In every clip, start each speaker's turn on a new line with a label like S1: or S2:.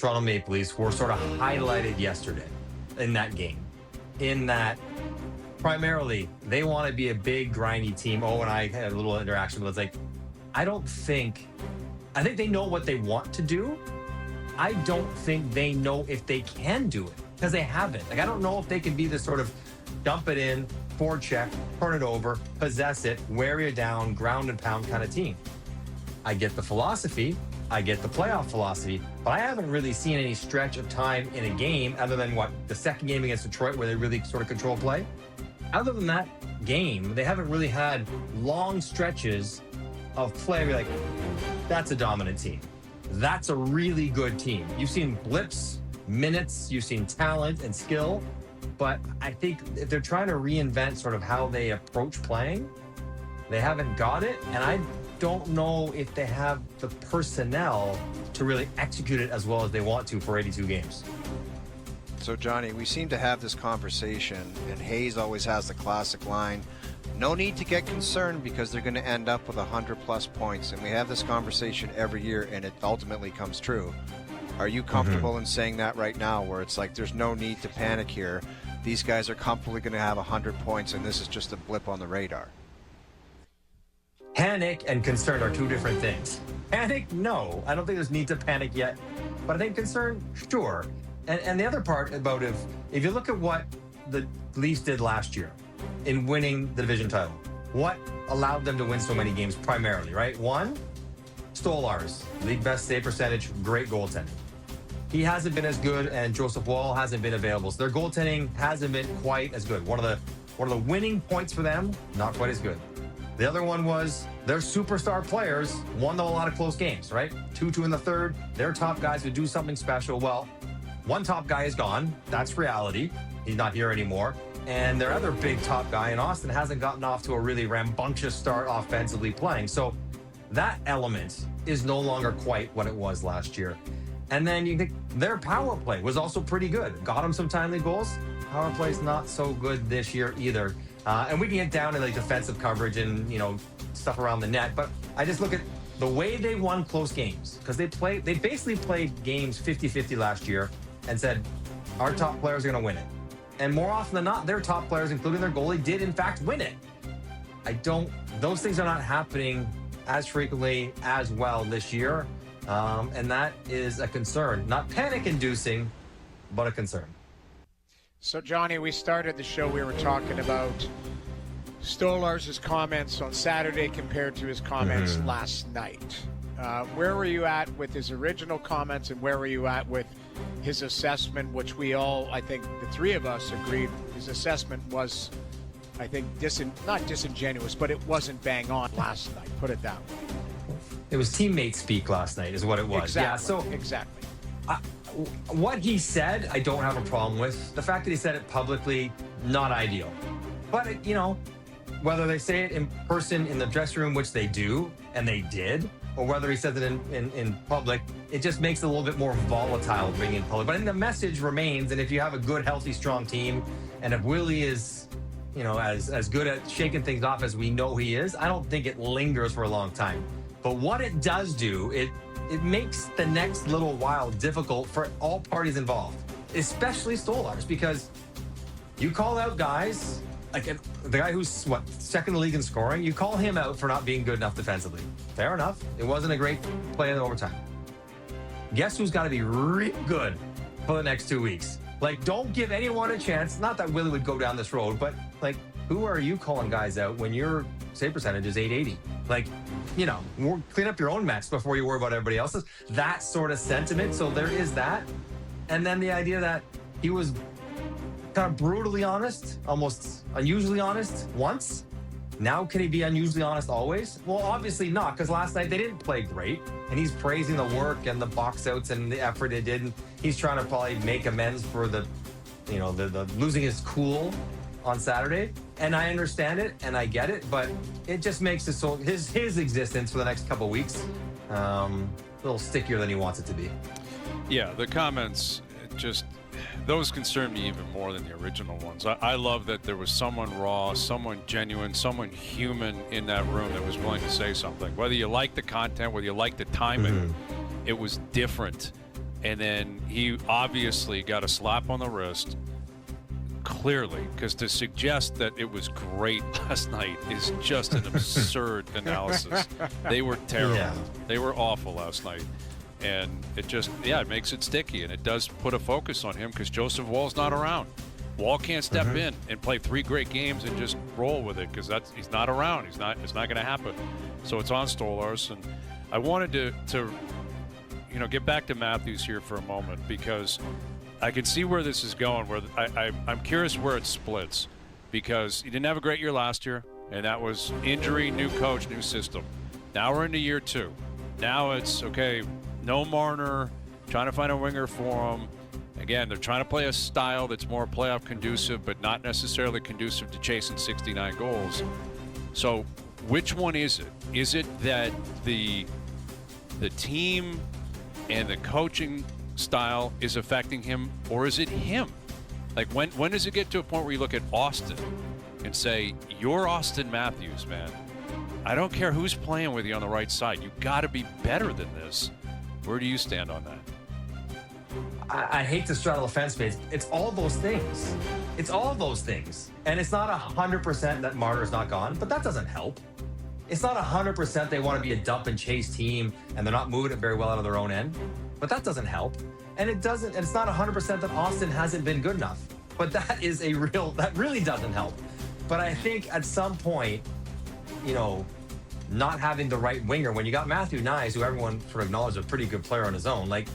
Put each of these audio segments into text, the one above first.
S1: Toronto Maple Leafs were sort of highlighted yesterday in that game. In that, primarily, they want to be a big, grindy team. Oh, and I had a little interaction, but it's like, I think they know what they want to do. I don't think they know if they can do it because they haven't. Like, I don't know if they can be this sort of dump it in, forecheck, turn it over, possess it, wear you down, ground and pound kind of team. I get the philosophy. I get the playoff philosophy, but I haven't really seen any stretch of time in a game other than the second game against Detroit where they really sort of control play. Other than that game, they haven't really had long stretches of play where you're like, that's a dominant team. That's a really good team. You've seen blips, minutes, you've seen talent and skill, but I think if they're trying to reinvent sort of how they approach playing, they haven't got it, and I don't know if they have the personnel to really execute it as well as they want to for 82 games.
S2: So, Johnny, we seem to have this conversation, and Hayes always has the classic line, no need to get concerned because they're going to end up with 100-plus points. And we have this conversation every year, and it ultimately comes true. Are you comfortable in saying that right now, where it's like there's no need to panic here? These guys are comfortably going to have 100 points, and this is just a blip on the radar.
S1: Panic and concern are two different things. Panic, no. I don't think there's need to panic yet. But I think concern, sure. And the other part about if you look at what the Leafs did last year in winning the division title, what allowed them to win so many games primarily, right? One, Stolarz, league best save percentage, great goaltending. He hasn't been as good, and Joseph Woll hasn't been available. So their goaltending hasn't been quite as good. One of the winning points for them, not quite as good. The other one was their superstar players won a lot of close games, right? 2-2 in the third. Their top guys would do something special. Well, one top guy is gone. That's reality. He's not here anymore. And their other big top guy in Austin hasn't gotten off to a really rambunctious start offensively playing. So that element is no longer quite what it was last year. And then you think their power play was also pretty good. Got them some timely goals. Power play's not so good this year either. And we can get down to like defensive coverage and, stuff around the net. But I just look at the way they won close games, because they basically played games 50-50 last year and said, our top players are going to win it. And more often than not, their top players, including their goalie, did in fact win it. Those things are not happening as frequently as well this year. And that is a concern. Not panic-inducing, but a concern.
S3: So, Johnny, we started the show, we were talking about Stolarz' comments on Saturday compared to his comments last night. Where were you at with his original comments, and where were you at with his assessment, which we all, I think the three of us agreed his assessment was, I think, not disingenuous, but it wasn't bang on last night, put it that way.
S1: It was teammate speak last night is what it was.
S3: Exactly. Yeah, exactly.
S1: What he said, I don't have a problem with. The fact that he said it publicly, not ideal. But, whether they say it in person in the dressing room, which they do, and they did, or whether he says it in public, it just makes it a little bit more volatile being in public. But I think the message remains, and if you have a good, healthy, strong team, and if Willie is, as good at shaking things off as we know he is, I don't think it lingers for a long time. But what it does do, it makes the next little while difficult for all parties involved, especially Stolarz, because you call out guys, like the guy who's, second in the league in scoring, you call him out for not being good enough defensively. Fair enough. It wasn't a great play in overtime. Guess who's got to be really good for the next 2 weeks? Like, don't give anyone a chance. Not that Willie would go down this road, but, who are you calling guys out when your save percentage is 880? Clean up your own mess before you worry about everybody else's. That sort of sentiment. So there is that. And then the idea that he was kind of brutally honest, almost unusually honest once. Now, can he be unusually honest always? Well, obviously not, because last night they didn't play great. And he's praising the work and the box outs and the effort they did. And he's trying to probably make amends for the losing his cool on Saturday. And I understand it and I get it, but it just makes his existence for the next couple of weeks a little stickier than he wants it to be.
S4: Yeah, the comments those concern me even more than the original ones. I love that there was someone raw, someone genuine, someone human in that room that was willing to say something. Whether you like the content, whether you like the timing, it was different And then he obviously got a slap on the wrist, clearly, because to suggest that it was great last night is just an absurd analysis. They were terrible.
S1: Yeah.
S4: They were awful last night. And it just, it makes it sticky. And it does put a focus on him because Joseph Wall's not around. Wall can't step in and play 3 great games and just roll with it because he's not around. It's not going to happen. So it's on Stolarz. And I wanted to get back to Matthews here for a moment because I can see where this is going. Where I'm curious where it splits because he didn't have a great year last year, and that was injury, new coach, new system. Now we're into year 2. Now it's okay. No Marner, trying to find a winger for him. Again, they're trying to play a style that's more playoff conducive, but not necessarily conducive to chasing 69 goals. So, which one is it? Is it that the team and the coaching style is affecting him, or is it him? Like, when does it get to a point where you look at Austin and say, you're Austin Matthews, man. I don't care who's playing with you on the right side. You got to be better than this. Where do you stand on that?
S1: I hate to straddle the fence, but it's all those things. It's all those things. And it's not 100% that Marner's not gone, but that doesn't help. It's not 100% they want to be a dump and chase team and they're not moving it very well out of their own end, but that doesn't help. And it's not 100% that Austin hasn't been good enough, but that really doesn't help. But I think at some point, not having the right winger, when you got Matthew Nyes, who everyone sort of acknowledges a pretty good player on his own, like,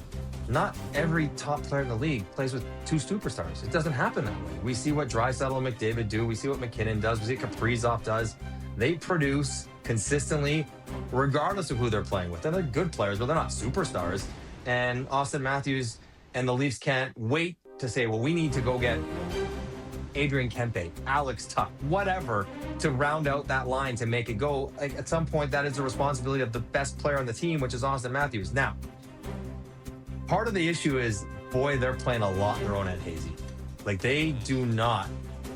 S1: not every top player in the league plays with 2 superstars. It doesn't happen that way. We see what Draisaitl and McDavid do. We see what McKinnon does. We see what Kaprizov does. They produce consistently, regardless of who they're playing with. And they're good players, but they're not superstars. And Austin Matthews and the Leafs can't wait to say, well, we need to go get Adrian Kempe, Alex Tuck, whatever, to round out that line to make it go. Like, at some point, that is the responsibility of the best player on the team, which is Austin Matthews. Now, part of the issue is, boy, they're playing a lot in their own end, Hazy. Like, they do not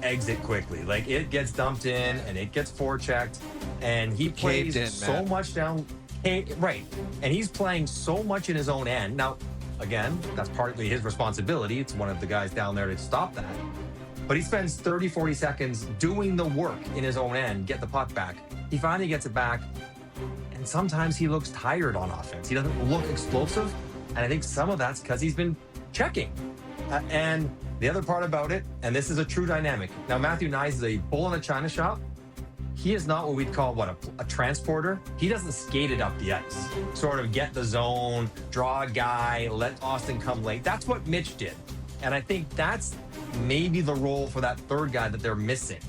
S1: exit quickly. Like, it gets dumped in and it gets forechecked, and he plays so much down. Right. And he's playing so much in his own end. Now, again, that's partly his responsibility. It's one of the guys down there to stop that. But he spends 30, 40 seconds doing the work in his own end, get the puck back. He finally gets it back, and sometimes he looks tired on offense. He doesn't look explosive. And I think some of that's because he's been checking. And the other part about it, and this is a true dynamic. Now, Matthew Nyes is a bull in a china shop. He is not what we'd call a transporter. He doesn't skate it up the ice, sort of get the zone, draw a guy, let Austin come late. That's what Mitch did. And I think that's maybe the role for that third guy that they're missing,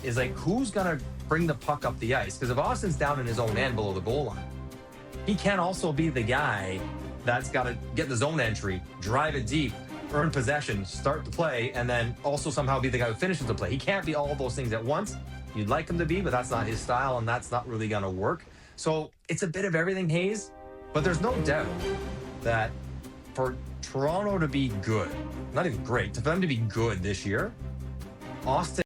S1: is like, who's going to bring the puck up the ice? Because if Austin's down in his own end below the goal line, he can also be the guy that's got to get the zone entry, drive it deep, earn possession, start the play, and then also somehow be the guy who finishes the play. He can't be all of those things at once. You'd like him to be, but that's not his style, and that's not really going to work. So it's a bit of everything, Hayes, but there's no doubt that for Toronto to be good, not even great, for them to be good this year, Austin